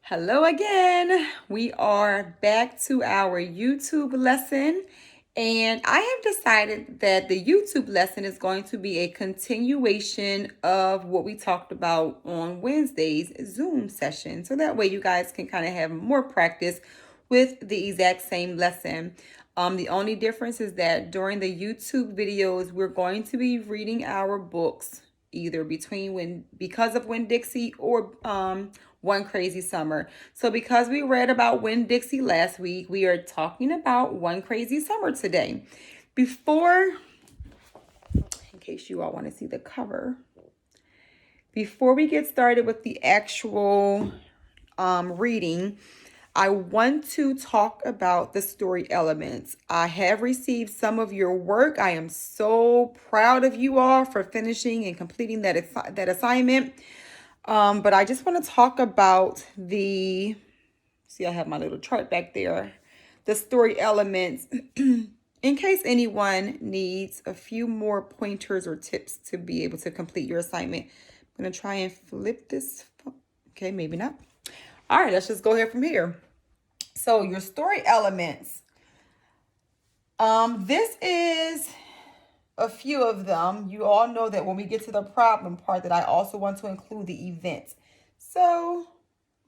Hello again. We are back to our YouTube lesson, and I have decided that the YouTube lesson is going to be a continuation of what we talked about on Wednesday's Zoom session. So that way you guys can kind of have more practice with the exact same lesson. The only difference is that during the YouTube videos, we're going to be reading our books either because of Winn-Dixie or One Crazy Summer. So because we read about Winn-Dixie last week, we are talking about One Crazy Summer today. In case you all want to see the cover, before we get started with the actual reading, I want to talk about the story elements. I have received some of your work. I am so proud of you all for finishing and completing that assignment. But I just want to talk about see, I have my little chart back there, the story elements, in case anyone needs a few more pointers or tips to be able to complete your assignment. I'm going to try and flip this. Okay, maybe not. All right, let's just go ahead from here. So your story elements. This is a few of them. You all know that when we get to the problem part that I also want to include the events. So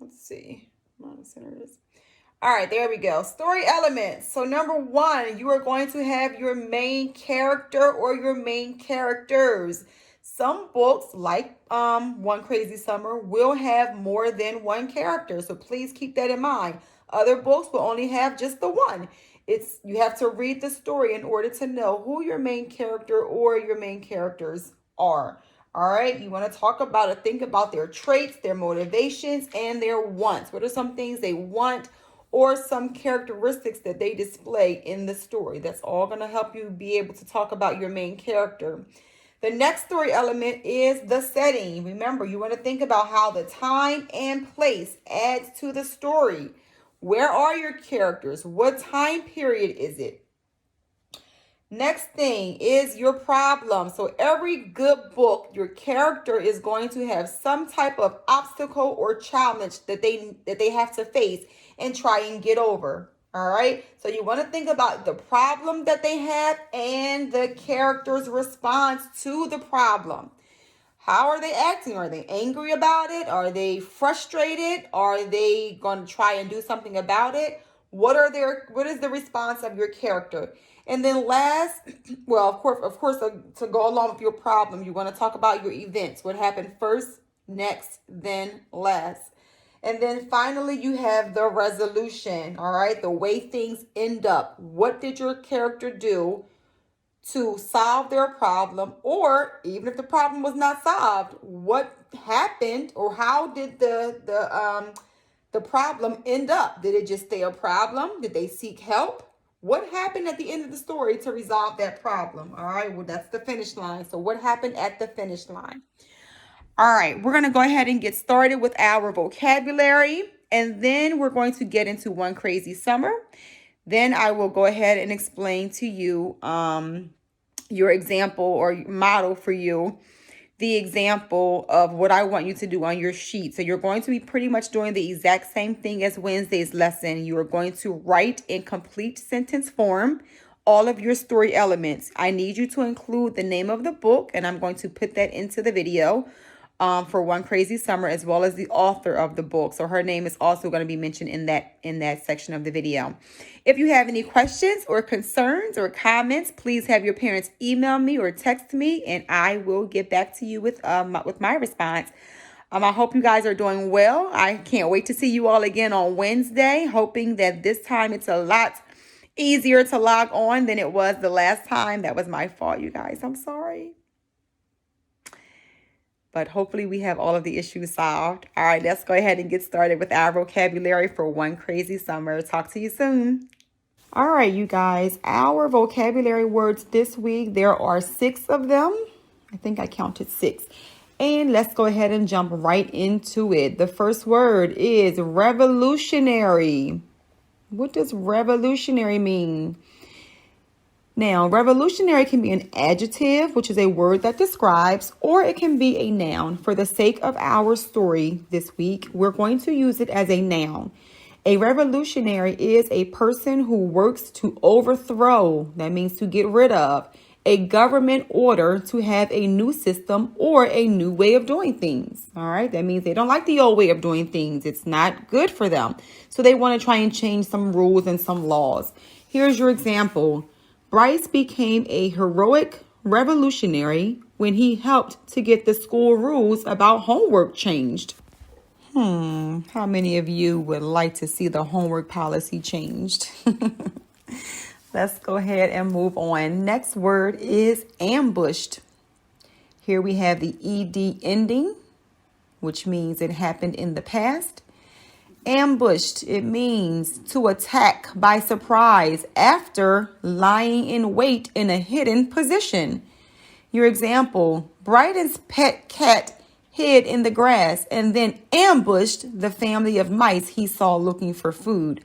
let's see. All right, there we go. Story elements. So number one, you are going to have your main character or your main characters. Some books, like One Crazy Summer, will have more than one character. So please keep that in mind. Other books will only have just the one. You have to read the story in order to know who your main character or your main characters are. All right, you want to talk about it, think about their traits, their motivations, and their wants. What are some things they want or some characteristics that they display in the story? That's all going to help you be able to talk about your main character. The next story element is the setting. Remember, you want to think about how the time and place adds to the story. Where are your characters? What time period is it? Next thing is your problem. So every good book, your character is going to have some type of obstacle or challenge that they have to face and try and get over. All right. So you want to think about the problem that they have and the character's response to the problem. How are they acting? Are they angry about it? Are they frustrated? Are they going to try and do something about it? What is the response of your character? And then last, well, of course, to go along with your problem, you want to talk about your events. What happened first, next, then last. And then finally, you have the resolution, all right? The way things end up. What did your character do to solve their problem? Or even if the problem was not solved, what happened or how did the problem end up? Did it just stay a problem? Did they seek help? What happened at the end of the story to resolve that problem? All right, well, that's the finish line. So what happened at the finish line? All right, we're going to go ahead and get started with our vocabulary, and then we're going to get into One Crazy Summer. Then I will go ahead and explain to you your example or model for you, the example of what I want you to do on your sheet. So you're going to be pretty much doing the exact same thing as Wednesday's lesson. You are going to write in complete sentence form all of your story elements. I need you to include the name of the book, and I'm going to put that into the video for One Crazy Summer, as well as the author of the book. So her name is also going to be mentioned in that section of the video. If you have any questions or concerns or comments, please have your parents email me or text me, and I will get back to you with my response. I hope you guys are doing well. I can't wait to see you all again on Wednesday, hoping that this time it's a lot easier to log on than it was the last time. That was my fault, you guys. I'm sorry. But hopefully we have all of the issues solved. All right, let's go ahead and get started with our vocabulary for One Crazy Summer. Talk to you soon. All right, you guys, our vocabulary words this week, there are 6 of them. I think I counted 6. And let's go ahead and jump right into it. The first word is revolutionary. What does revolutionary mean? Now, revolutionary can be an adjective, which is a word that describes, or it can be a noun. For the sake of our story this week, we're going to use it as a noun. A revolutionary is a person who works to overthrow, that means to get rid of, a government order to have a new system or a new way of doing things. All right, that means they don't like the old way of doing things. It's not good for them. So they want to try and change some rules and some laws. Here's your example. Bryce became a heroic revolutionary when he helped to get the school rules about homework changed. How many of you would like to see the homework policy changed? Let's go ahead and move on. Next word is ambushed. Here we have the ed ending, which means it happened in the past. Ambushed, it means to attack by surprise after lying in wait in a hidden position. Your example, Brighton's pet cat hid in the grass and then ambushed the family of mice he saw looking for food.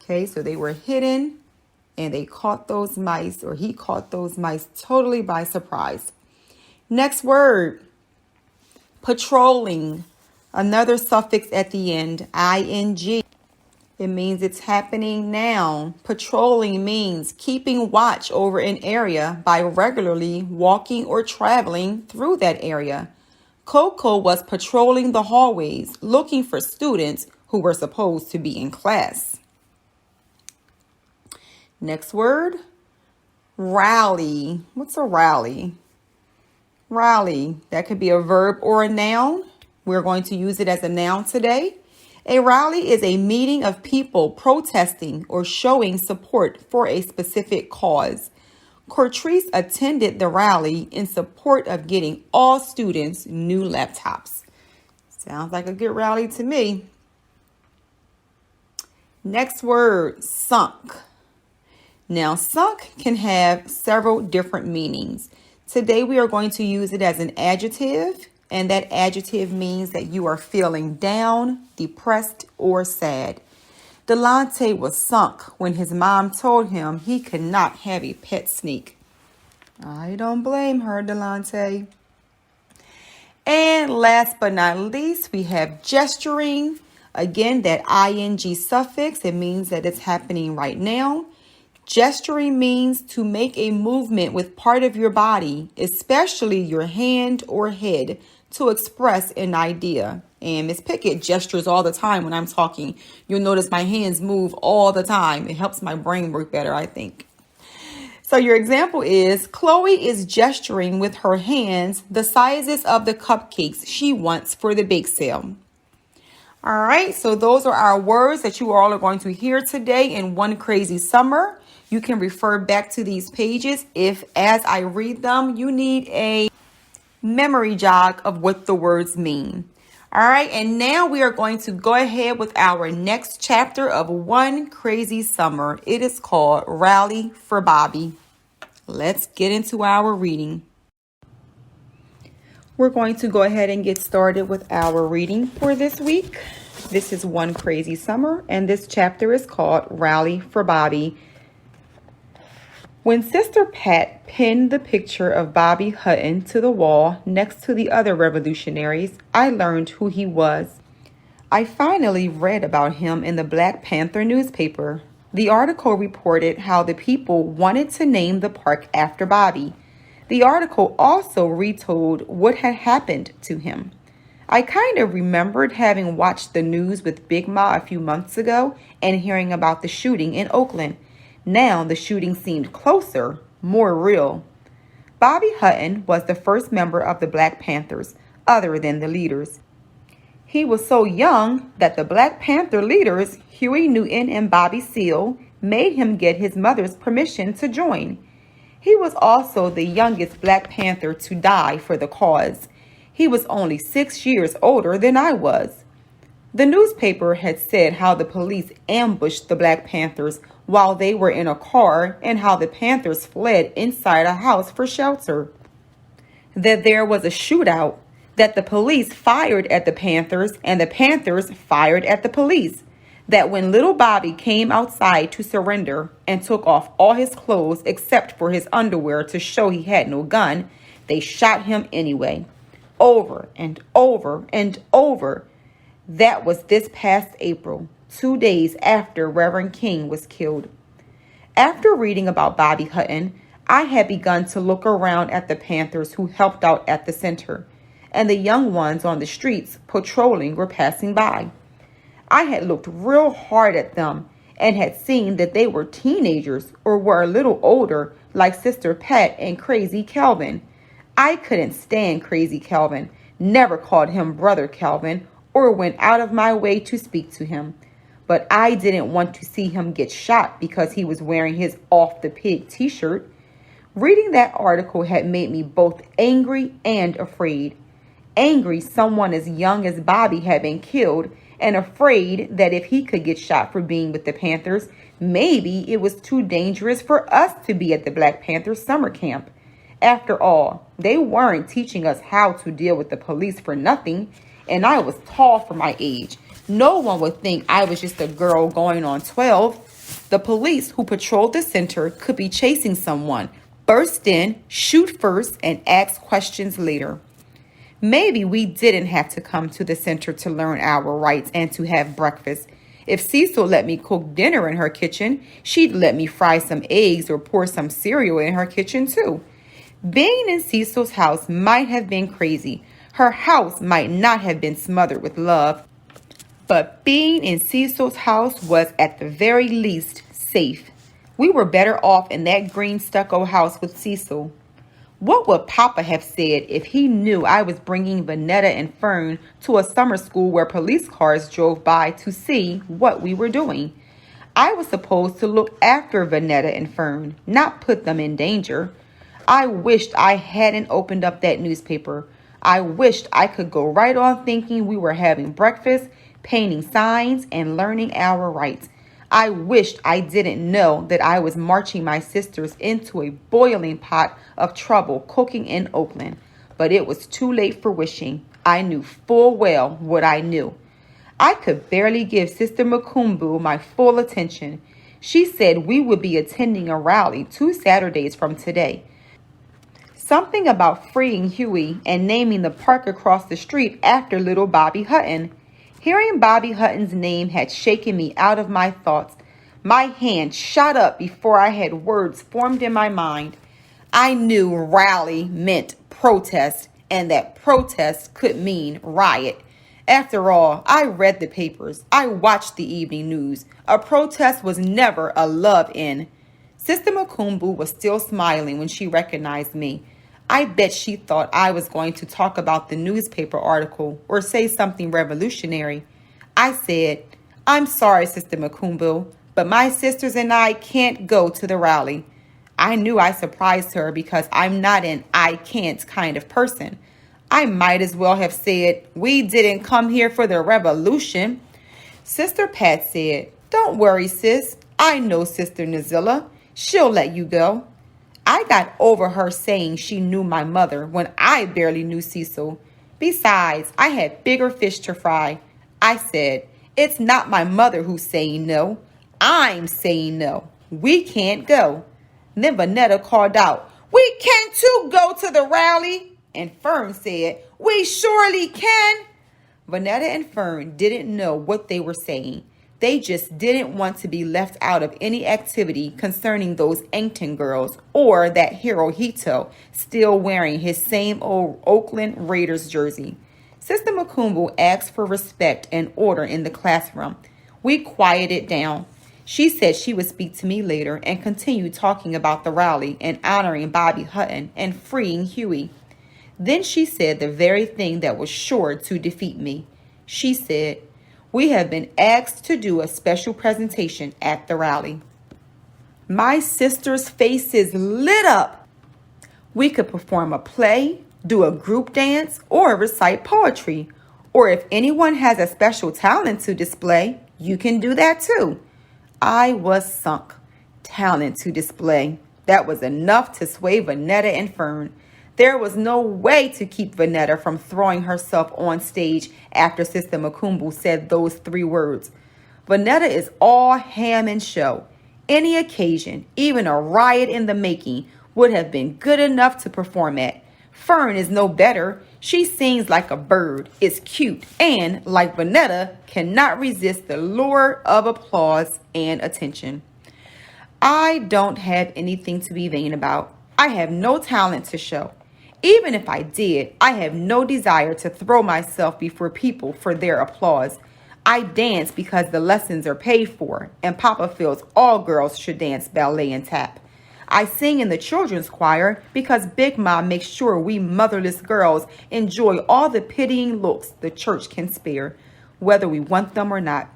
Okay, so they were hidden and they caught those mice, or he caught those mice totally by surprise. Next word, patrolling. Another suffix at the end, ing. It means it's happening now. Patrolling means keeping watch over an area by regularly walking or traveling through that area. Coco was patrolling the hallways looking for students who were supposed to be in class. Next word, rally. What's a rally? Rally, that could be a verb or a noun. We're going to use it as a noun today. A rally is a meeting of people protesting or showing support for a specific cause. Cortrice attended the rally in support of getting all students new laptops. Sounds like a good rally to me. Next word, sunk. Now, sunk can have several different meanings. Today, we are going to use it as an adjective, and that adjective means that you are feeling down, depressed, or sad. Delonte was sunk when his mom told him he could not have a pet snake. I don't blame her, Delonte. And last but not least, we have gesturing. Again, that ing suffix, it means that it's happening right now. Gesturing means to make a movement with part of your body, especially your hand or head, to express an idea. And Miss Pickett gestures all the time when I'm talking. You'll notice my hands move all the time. It helps my brain work better, I think. So your example is, Chloe is gesturing with her hands the sizes of the cupcakes she wants for the bake sale. All right, so those are our words that you all are going to hear today in One Crazy Summer. You can refer back to these pages if, as I read them, you need a memory jog of what the words mean. All right, and now we are going to go ahead with our next chapter of One Crazy Summer. It is called Rally for Bobby. Let's get into our reading. We're going to go ahead and get started with our reading for this week. This is One Crazy Summer, and this chapter is called Rally for Bobby. When Sister Pat pinned the picture of Bobby Hutton to the wall next to the other revolutionaries, I learned who he was. I finally read about him in the Black Panther newspaper. The article reported how the people wanted to name the park after Bobby. The article also retold what had happened to him. I kind of remembered having watched the news with Big Ma a few months ago and hearing about the shooting in Oakland. Now the shooting seemed closer, more real. Bobby Hutton was the first member of the Black Panthers, other than the leaders. He was so young that the Black Panther leaders, Huey Newton and Bobby Seale, made him get his mother's permission to join. He was also the youngest Black Panther to die for the cause. He was only 6 years older than I was. The newspaper had said how the police ambushed the Black Panthers while they were in a car and how the Panthers fled inside a house for shelter. That there was a shootout, that the police fired at the Panthers and the Panthers fired at the police. that when little Bobby came outside to surrender and took off all his clothes except for his underwear to show he had no gun, they shot him anyway. Over and over and over. That was this past April, 2 days after Reverend King was killed. After reading about Bobby Hutton, I had begun to look around at the Panthers who helped out at the center, and the young ones on the streets patrolling or passing by. I had looked real hard at them and had seen that they were teenagers or were a little older, like Sister Pat and Crazy Calvin. I couldn't stand Crazy Calvin, never called him Brother Calvin, or went out of my way to speak to him. But I didn't want to see him get shot because he was wearing his Off the Pig t-shirt. Reading that article had made me both angry and afraid. Angry someone as young as Bobby had been killed, and afraid that if he could get shot for being with the Panthers, maybe it was too dangerous for us to be at the Black Panthers summer camp. After all, they weren't teaching us how to deal with the police for nothing, and I was tall for my age. No one would think I was just a girl going on 12. The police who patrolled the center could be chasing someone, burst in, shoot first, and ask questions later. Maybe we didn't have to come to the center to learn our rights and to have breakfast. If Cecil let me cook dinner in her kitchen, she'd let me fry some eggs or pour some cereal in her kitchen too. Being in Cecil's house might have been crazy. Her house might not have been smothered with love. But being in Cecil's house was at the very least safe. We were better off in that green stucco house with Cecil. What would Papa have said if he knew I was bringing Vanetta and Fern to a summer school where police cars drove by to see what we were doing? I was supposed to look after Vanetta and Fern, not put them in danger. I wished I hadn't opened up that newspaper. I wished I could go right on thinking we were having breakfast, painting signs, and learning our rights. I wished I didn't know that I was marching my sisters into a boiling pot of trouble cooking in Oakland. But it was too late for wishing. I knew full well what I knew. I could barely give Sister Makumbu my full attention. She said we would be attending a rally 2 Saturdays from today. Something about freeing Huey and naming the park across the street after little Bobby Hutton. Hearing Bobby Hutton's name had shaken me out of my thoughts. My hand shot up before I had words formed in my mind. I knew rally meant protest, and that protest could mean riot. After all, I read the papers. I watched the evening news. A protest was never a love-in. Sister Makumbu was still smiling when she recognized me. I bet she thought I was going to talk about the newspaper article or say something revolutionary. I said, "I'm sorry, Sister Makumbu, but my sisters and I can't go to the rally." I knew I surprised her because I'm not an "I can't" kind of person. I might as well have said, "We didn't come here for the revolution." Sister Pat said, "Don't worry, sis. I know Sister Nazilla. She'll let you go." I got over her saying she knew my mother when I barely knew Cecil. Besides, I had bigger fish to fry. I said, "It's not my mother who's saying no. I'm saying no. We can't go." Then Vanetta called out, "We can too go to the rally." And Fern said, "We surely can." Vanetta and Fern didn't know what they were saying. They just didn't want to be left out of any activity concerning those Yankton girls or that Hirohito still wearing his same old Oakland Raiders jersey. Sister Makumbu asked for respect and order in the classroom. We quieted down. She said she would speak to me later and continue talking about the rally and honoring Bobby Hutton and freeing Huey. Then she said the very thing that was sure to defeat me. She said, "We have been asked to do a special presentation at the rally." My sisters' faces lit up. We could perform a play, do a group dance, or recite poetry. Or if anyone has a special talent to display, you can do that too. I was sunk. Talent to display. That was enough to sway Vanetta and Fern. There was no way to keep Vanetta from throwing herself on stage after Sister Makumbu said those 3 words. Vanetta is all ham and show. Any occasion, even a riot in the making, would have been good enough to perform at. Fern is no better. She sings like a bird, is cute, and, like Vanetta, cannot resist the lure of applause and attention. I don't have anything to be vain about. I have no talent to show. Even if I did, I have no desire to throw myself before people for their applause. I dance because the lessons are paid for, and Papa feels all girls should dance ballet and tap. I sing in the children's choir because Big Mom makes sure we motherless girls enjoy all the pitying looks the church can spare, whether we want them or not.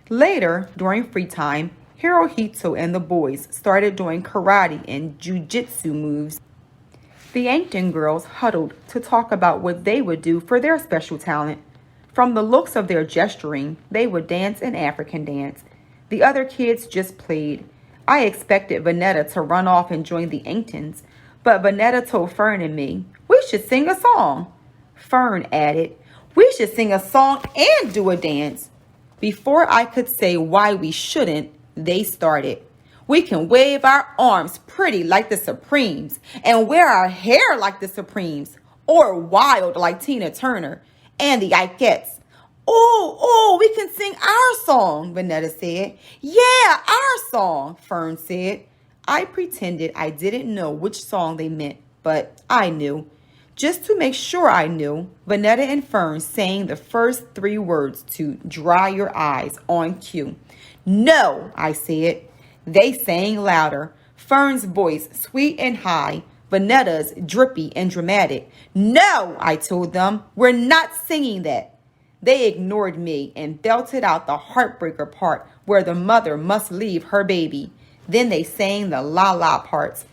Later, during free time, Hirohito and the boys started doing karate and jujitsu moves. The Yankton girls huddled to talk about what they would do for their special talent. From the looks of their gesturing, they would dance an African dance. The other kids just played. I expected Vanetta to run off and join the Yanktons, but Vanetta told Fern and me, "We should sing a song." Fern added, "We should sing a song and do a dance." Before I could say why we shouldn't, they started. "We can wave our arms pretty like the Supremes and wear our hair like the Supremes, or wild like Tina Turner and the Ikettes. Oh, we can sing our song," Vanetta said. "Yeah, our song," Fern said. I pretended I didn't know which song they meant, but I knew. Just to make sure I knew, Vanetta and Fern sang the first 3 words to Dry Your Eyes on cue. "No," I said. They sang louder. Fern's voice sweet and high, Vanetta's drippy and dramatic. "No," I told them, "we're not singing that." They ignored me and belted out the heartbreaker part where the mother must leave her baby. Then they sang the la-la parts.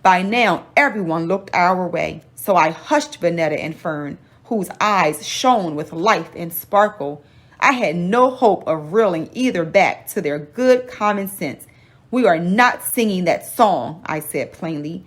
By now, everyone looked our way, so I hushed Vanetta and Fern, whose eyes shone with life and sparkle. I had no hope of reeling either back to their good common sense. "We are not singing that song," I said plainly.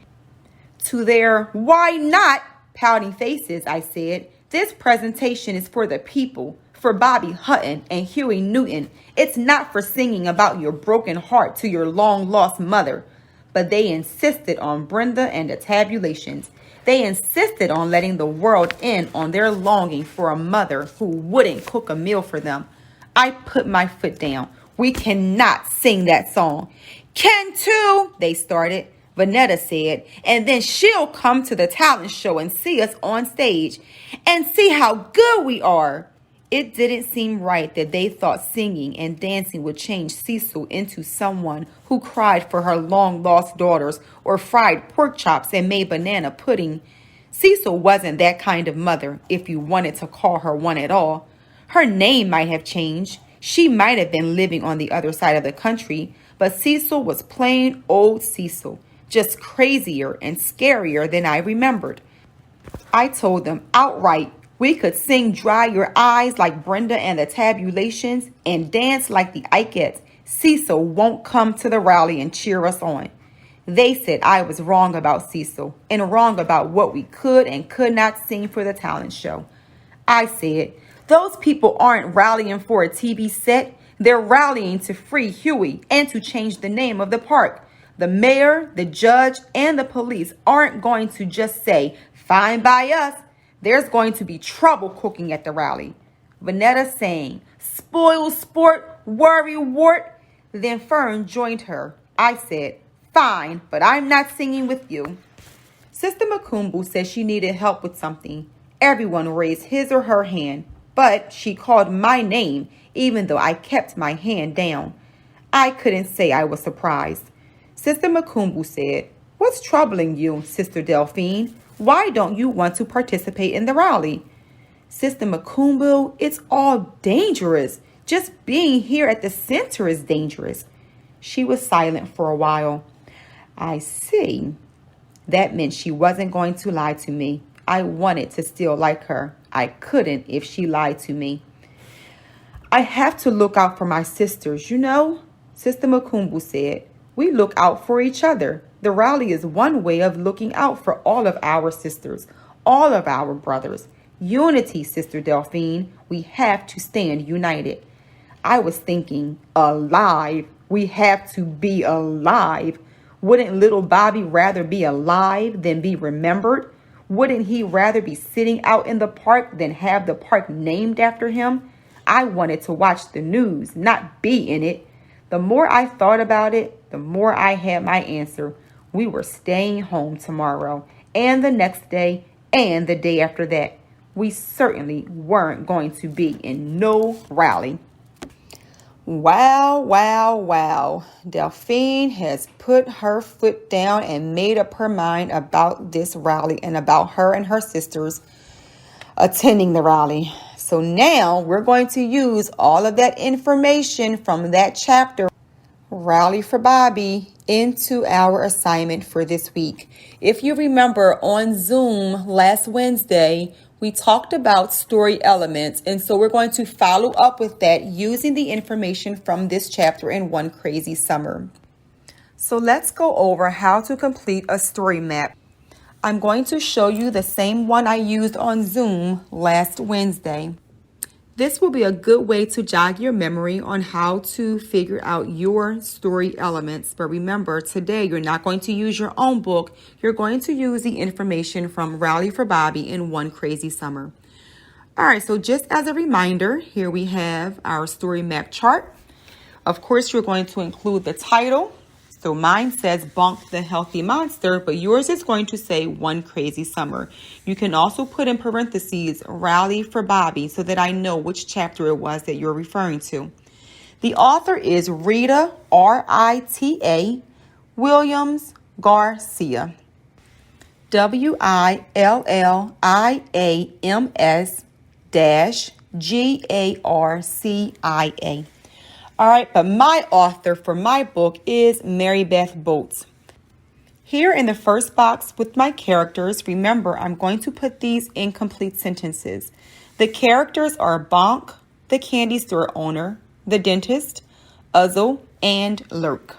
To their "why not" pouting faces, I said, "This presentation is for the people, for Bobby Hutton and Huey Newton. It's not for singing about your broken heart to your long-lost mother." But they insisted on Brenda and the tabulations. They insisted on letting the world in on their longing for a mother who wouldn't cook a meal for them. I put my foot down. "We cannot sing that song." "Can too," they started. Vanetta said, "and then she'll come to the talent show and see us on stage and see how good we are." It didn't seem right that they thought singing and dancing would change Cecil into someone who cried for her long-lost daughters or fried pork chops and made banana pudding. Cecil wasn't that kind of mother, if you wanted to call her one at all. Her name might have changed. She might have been living on the other side of the country, but Cecil was plain old Cecil, just crazier and scarier than I remembered. I told them outright we could sing Dry Your Eyes like Brenda and the Tabulations and dance like the Ikettes. Cecil won't come to the rally and cheer us on. They said I was wrong about Cecil and wrong about what we could and could not sing for the talent show. I said, "Those people aren't rallying for a TV set. They're rallying to free Huey and to change the name of the park. The mayor, the judge, and the police aren't going to just say, 'Fine by us.' There's going to be trouble cooking at the rally." Vanetta sang, "Spoil sport, worry wart." Then Fern joined her. I said, "Fine, but I'm not singing with you." Sister Makumbu said she needed help with something. Everyone raised his or her hand, but she called my name even though I kept my hand down. I couldn't say I was surprised. Sister Makumbu said, "What's troubling you, Sister Delphine? Why don't you want to participate in the rally?" "Sister Makumbu, it's all dangerous. Just being here at the center is dangerous." She was silent for a while. I see. That meant she wasn't going to lie to me. I wanted to still like her. I couldn't if she lied to me. "I have to look out for my sisters, you know," Sister Makumbu said. "We look out for each other. The rally is one way of looking out for all of our sisters, all of our brothers. Unity, Sister Delphine. We have to stand united." I was thinking, alive. We have to be alive. Wouldn't little Bobby rather be alive than be remembered? Wouldn't he rather be sitting out in the park than have the park named after him? I wanted to watch the news, not be in it. The more I thought about it, the more I had my answer. We were staying home tomorrow, and the next day, and the day after that. We certainly weren't going to be in no rally. Wow, wow, wow. Delphine has put her foot down and made up her mind about this rally and about her and her sisters attending the rally. So now we're going to use all of that information from that chapter, Rally for Bobby, into our assignment for this week. If you remember on Zoom last Wednesday, we talked about story elements, and so we're going to follow up with that using the information from this chapter in One Crazy Summer. So let's go over how to complete a story map. I'm going to show you the same one I used on Zoom last Wednesday. This will be a good way to jog your memory on how to figure out your story elements. But remember, today you're not going to use your own book. You're going to use the information from Rally for Bobby in One Crazy Summer. All right, so just as a reminder, here we have our story map chart. Of course, you're going to include the title. So mine says Bunk the Healthy Monster, but yours is going to say One Crazy Summer. You can also put in parentheses Rally for Bobby so that I know which chapter it was that you're referring to. The author is Rita, R-I-T-A, Williams Garcia. WILLIAMS-GARCIA. All right, but my author for my book is Mary Beth Boltz. Here in the first box with my characters, remember I'm going to put these in complete sentences. The characters are Bonk, the candy store owner, the dentist, Uzzle, and Lurk.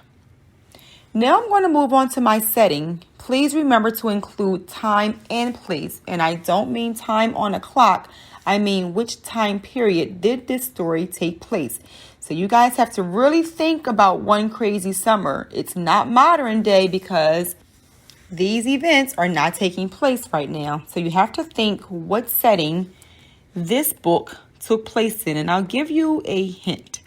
Now I'm going to move on to my setting. Please remember to include time and place, and I don't mean time on a clock. I mean which time period did this story take place. So you guys have to really think about One Crazy Summer. It's not modern day because these events are not taking place right now. So you have to think what setting this book took place in. And I'll give you a hint.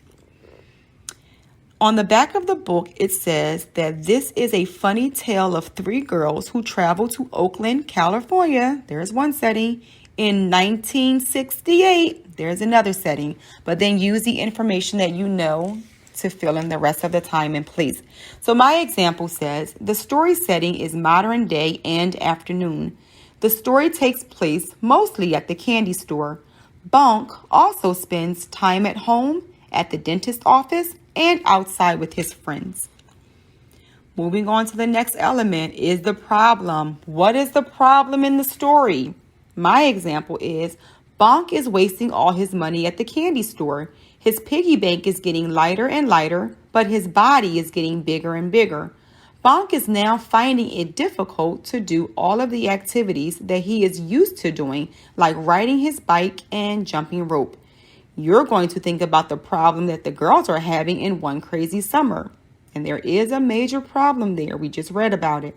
On the back of the book, it says that this is a funny tale of three girls who travel to Oakland, California. There's one setting. In 1968, there's another setting, but then use the information that you know to fill in the rest of the time and place. So my example says, the story setting is modern day and afternoon. The story takes place mostly at the candy store. Bonk also spends time at home, at the dentist's office, and outside with his friends. Moving on to the next element is the problem. What is the problem in the story? My example is Bonk is wasting all his money at the candy store. His piggy bank is getting lighter and lighter, but his body is getting bigger and bigger. Bonk is now finding it difficult to do all of the activities that he is used to doing, like riding his bike and jumping rope. You're going to think about the problem that the girls are having in One Crazy Summer. And there is a major problem there. We just read about it.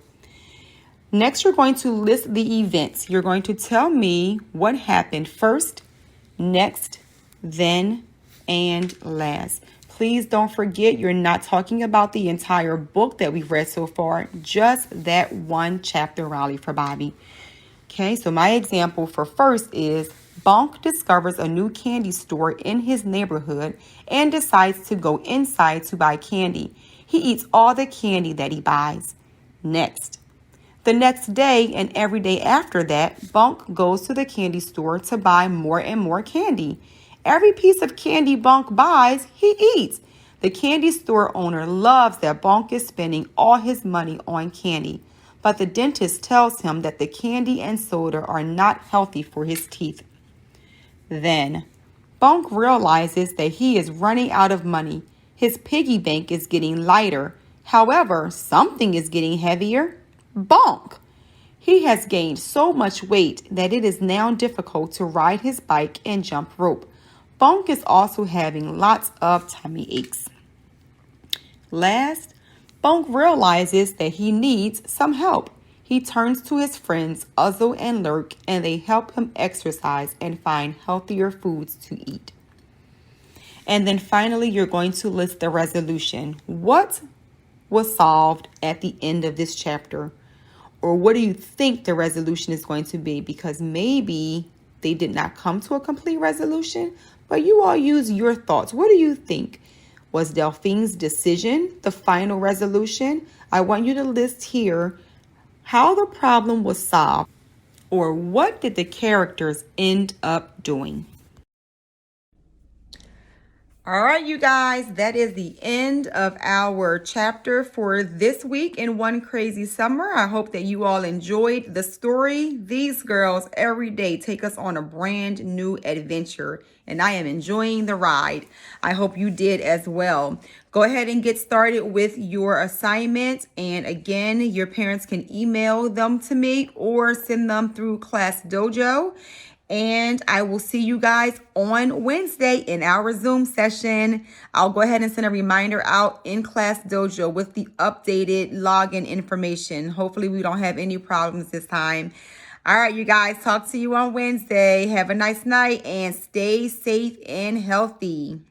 Next, you're going to list the events. You're going to tell me what happened first, next, then, and last. Please don't forget you're not talking about the entire book that we've read so far, just that one chapter, Rally for Bobby. Okay, so my example for first is Bonk discovers a new candy store in his neighborhood and decides to go inside to buy candy. He eats all the candy that he buys. Next. The next day and every day after that, Bonk goes to the candy store to buy more and more candy. Every piece of candy Bonk buys, he eats. The candy store owner loves that Bonk is spending all his money on candy, but the dentist tells him that the candy and soda are not healthy for his teeth. Then, Bonk realizes that he is running out of money. His piggy bank is getting lighter. However, something is getting heavier. Bonk! He has gained so much weight that it is now difficult to ride his bike and jump rope. Funk is also having lots of tummy aches. Last, Funk realizes that he needs some help. He turns to his friends Uzzle and Lurk, and they help him exercise and find healthier foods to eat. And then finally, you're going to list the resolution. What was solved at the end of this chapter? Or what do you think the resolution is going to be? Because maybe they did not come to a complete resolution, but you all use your thoughts. What do you think? Was Delphine's decision the final resolution? I want you to list here how the problem was solved, or what did the characters end up doing? All right, you guys, that is the end of our chapter for this week in One Crazy Summer. I hope that you all enjoyed the story. These girls every day take us on a brand new adventure, and I am enjoying the ride. I hope you did as well. Go ahead and get started with your assignment. And again, your parents can email them to me or send them through Class Dojo. And I will see you guys on Wednesday in our Zoom session. I'll go ahead and send a reminder out in Class Dojo with the updated login information. Hopefully we don't have any problems this time. All right, you guys, talk to you on Wednesday. Have a nice night and stay safe and healthy.